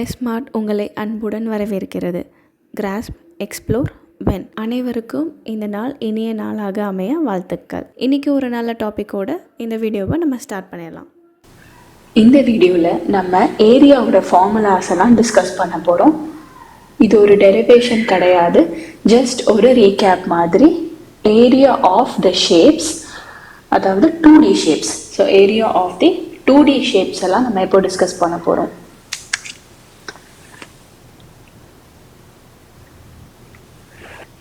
Smart உங்களை அன்புடன் வரவேற்கிறது. Grass, explore, when. அனைவருக்கும் இந்த நாள் இனிய நாளாக அமைய வாழ்த்துக்கள். இன்றைக்கி ஒரு நல்ல டாப்பிக்கோட இந்த வீடியோவை நம்ம ஸ்டார்ட் பண்ணிடலாம். இந்த வீடியோவில் நம்ம ஏரியாவோட ஃபார்முலாஸ் எல்லாம் டிஸ்கஸ் பண்ண போகிறோம். இது ஒரு டெரிவேஷன் கிடையாது, ஜஸ்ட் ஒரு ரீகேப் மாதிரி. ஏரியா ஆஃப் த ஷேப்ஸ், அதாவது 2D shapes. So area of the 2D shapes எல்லாம் நம்ம இப்போ டிஸ்கஸ் பண்ண போகிறோம்.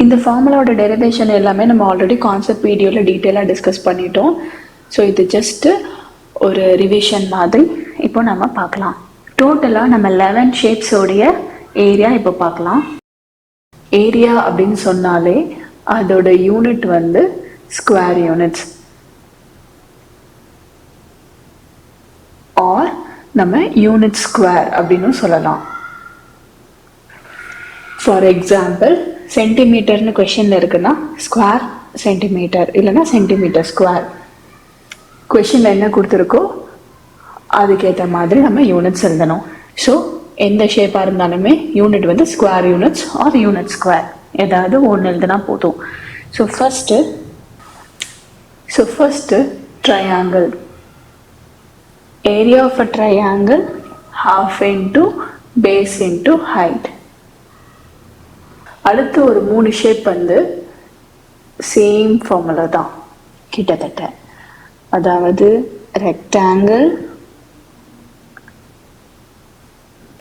இந்த ஃபார்முலாவோட டெரிவேஷன் எல்லாமே நம்ம ஆல்ரெடி கான்செப்ட் வீடியோவில் டீட்டெயிலாக டிஸ்கஸ் பண்ணிட்டோம். ஸோ இது ஜஸ்ட்டு ஒரு ரிவிஷன் மாதிரி இப்போ நம்ம பார்க்கலாம். டோட்டலாக நம்ம 11 ஷேப்ஸோடைய ஏரியா இப்போ பார்க்கலாம். ஏரியா அப்படின்னு சொன்னாலே அதோட யூனிட் வந்து ஸ்கொயர் யூனிட்ஸ், ஆர் நம்ம யூனிட் ஸ்கொயர் அப்படின்னு சொல்லலாம். ஃபார் எக்ஸாம்பிள், சென்டிமீட்டர்னு கொஷனில் இருக்குன்னா ஸ்கொயர் சென்டிமீட்டர், இல்லைன்னா சென்டிமீட்டர் ஸ்கொயர். கொஷனில் என்ன கொடுத்துருக்கோ அதுக்கேற்ற மாதிரி நம்ம யூனிட்ஸ் எழுதணும். ஸோ எந்த ஷேப்பாக இருந்தாலுமே யூனிட் வந்து square units or unit square, ஏதாவது ஒன்று எழுதுனா போதும். So first triangle. Area of a triangle half into base into height. அடுத்து ஒரு 3 ஷேப் வந்து சேம் ஃபார்முலா தான் கிட்டத்தட்ட. அதாவது ரெக்டாங்கிள்,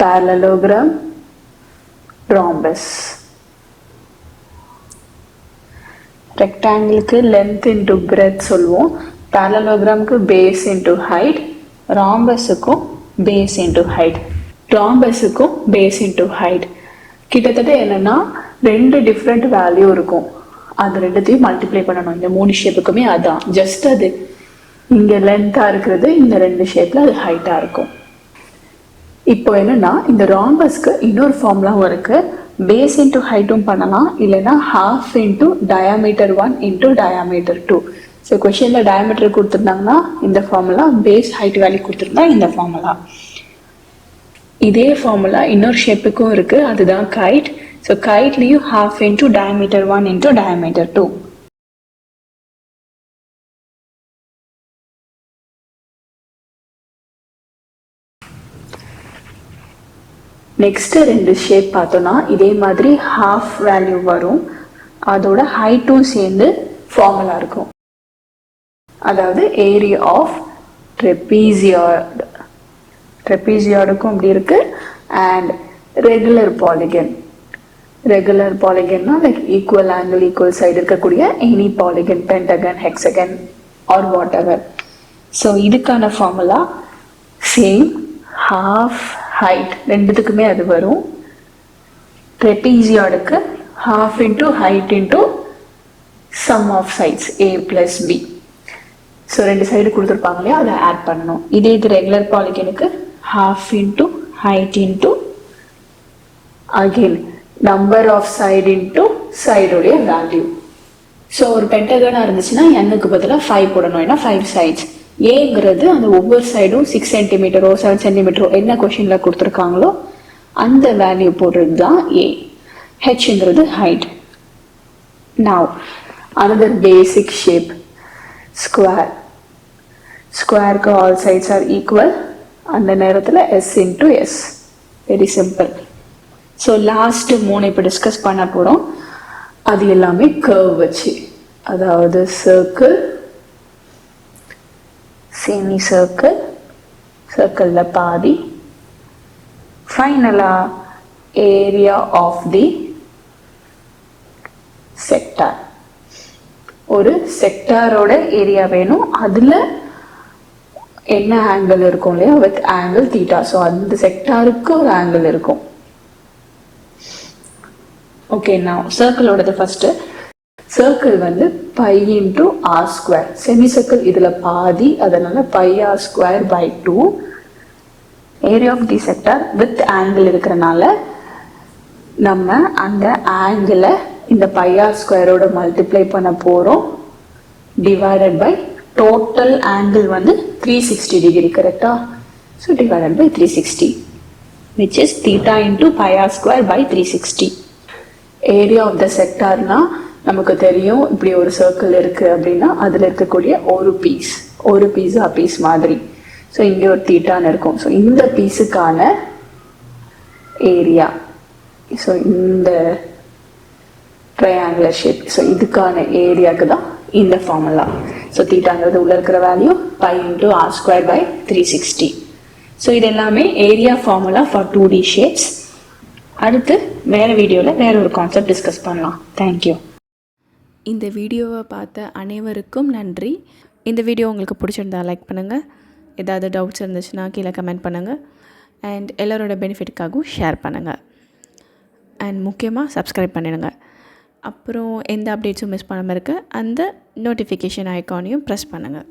parallelogram, rhombus. ரெக்டாங்கிளுக்கு லென்த் இன்டு பிரெத் சொல்லுவோம், parallelogramக்கு பேஸ் இன்டு ஹைட், ராம்பஸுக்கும் பேஸ் இன்டு ஹைட். ராம்பஸுக்கும் பேஸ் இன்டு ஹைட் கிட்டத்தட்ட என்னன்னா 2 டிஃப்ரெண்ட் வேல்யூ இருக்கும். அது ரெண்டுத்தையும் மல்டிப்ளை பண்ணணும். இந்த 3 ஷேப்புக்குமே அதான், ஜஸ்ட் அது இங்கே லென்த்தாக இருக்கிறது, இந்த 2 ஷேப்பில் அது ஹைட்டாக இருக்கும். இப்போ என்னன்னா இந்த ராம்பஸ்க்கு இன்னொரு ஃபார்முலாவும் இருக்கு. பேஸ் இன்டூ ஹைட்டும் பண்ணலாம், இல்லைன்னா half into diameter 1 into diameter 2. So கொஷனில் டயாமீட்டர் கொடுத்துருந்தாங்கன்னா இந்த ஃபார்முலா, பேஸ் ஹைட் வேல்யூ கொடுத்துருந்தா இந்த ஃபார்முலா. இதே ஃபார்முலா இன்னொரு ஷேப்புக்கும் இருக்கு, அதுதான் கைட். ஸோ கைட்லேயும் half into diameter 1 into diameter 2. Next 2 shape பார்த்தோம்னா இதே மாதிரி ஹாஃப் வேல்யூ வரும், அதோட ஹைட்டும் சேர்ந்து ஃபார்முலா இருக்கும். அதாவது ஏரியா ஆஃப் ட்ரெபீசியாய்டு, ட்ரெபீசியாய்டுக்கும் அப்படி இருக்கு. அண்ட் ரெகுலர் பாலிகன்னா like equal angle, equal side இருக்கக்கூடிய any polygon, pentagon, hexagon or whatever. So இதுக்கான ஃபார்முலா சேம், ஹாஃப் ஹைட் ரெண்டுத்துக்குமே அது வரும். ட்ரெபீசியாய்டுக்கு half into height into sum of sides a plus b. So 2 side கொடுத்துருப்பாங்க இல்லையா, அதை ஆட் பண்ணணும். இதே இது ரெகுலர் பாலிகனுக்கு half into height into again number of side into சைடுடைய வேல்யூ. ஸோ ஒரு பென்டகனாக இருந்துச்சுன்னா n-க்கு பதிலாக 5 போடணும், ஏன்னா 5 சைட்ஸ். ஏங்கிறது அந்த ஒவ்வொரு சைடும் 6 சென்டிமீட்டரோ 7 சென்டிமீட்டரோ என்ன கொஷனில் கொடுத்துருக்காங்களோ அந்த வேல்யூ போடுறது தான் ஏ. ஹெச்ங்கிறது height. Now another basic shape square. ஸ்கொயருக்கு ஆல் சைட்ஸ் ஆர் ஈக்குவல், அந்த நேரத்தில் S into S. Very simple. So last 3 இப்போ டிஸ்கஸ் பண்ண போகிறோம். அது எல்லாமே கர்வ் வச்சு, அதாவது சர்க்கிள், செமி சர்க்கிள், சர்க்கிளில் பாதி, ஃபைனலாக ஏரியா ஆஃப் தி செக்டார். ஒரு செக்டாரோட ஏரியா வேணும், அதில் என்ன ஆங்கிள் இருக்கும் இல்லையா, வித் ஆங்கிள் தீட்டா. ஸோ அந்த செக்டாருக்கு ஒரு ஆங்கிள் இருக்கும். ஓகே, நான் சர்க்கிளோடது ஃபர்ஸ்ட். சர்க்கிள் வந்து pi into r square. Semi circle இதில் பாதி, அதனால pi r square pi 2. Area of the sector with angle இருக்கிறனால நம்ம அந்த ஆங்கிளை இந்த பை ஆர் ஸ்கொயரோட மல்டிப்ளை பண்ண போகிறோம், டிவைடட் பை டோட்டல் ஆங்கிள் வந்து 360 டிகிரி, கரெக்டா? So divided by 360. which is theta into pi r square by 360. Area of the செக்டார்னா நமக்கு தெரியும், இப்படி ஒரு சர்க்கிள் இருக்கு அப்படின்னா அதில் இருக்கக்கூடிய ஒரு பீஸா பீஸ் மாதிரி. ஸோ இங்கே ஒரு தீட்டான்னு இருக்கும். ஸோ இந்த பீஸுக்கான ஏரியா, ஸோ இந்த ட்ரையாங்குலர் ஷேப், ஸோ இதுக்கான ஏரியாவுக்கு தான் இந்த ஃபார்முலா. ஸோ தீட்டாங்கிறது உள்ள இருக்கிற value pi into r square pi 360. So இது எல்லாமே area formula for 2D shapes. அடுத்து வேறு வீடியோவில் வேற ஒரு கான்செப்ட் டிஸ்கஸ் பண்ணலாம். தேங்க்யூ. இந்த வீடியோவை பார்த்த அனைவருக்கும் நன்றி. இந்த வீடியோ உங்களுக்கு பிடிச்சிருந்தா லைக் பண்ணுங்கள். ஏதாவது டவுட்ஸ் இருந்துச்சுன்னா கீழே கமெண்ட் பண்ணுங்கள். அண்ட் எல்லோரோட பெனிஃபிட்டுக்காகவும் ஷேர் பண்ணுங்கள். அண்ட் முக்கியமாக சப்ஸ்கிரைப் பண்ணிடுங்க. அப்புறம் எந்த அப்டேட்ஸும் மிஸ் பண்ணாமல் இருக்க அந்த நோட்டிஃபிகேஷன் ஐக்கானையும் ப்ரெஸ் பண்ணுங்கள்.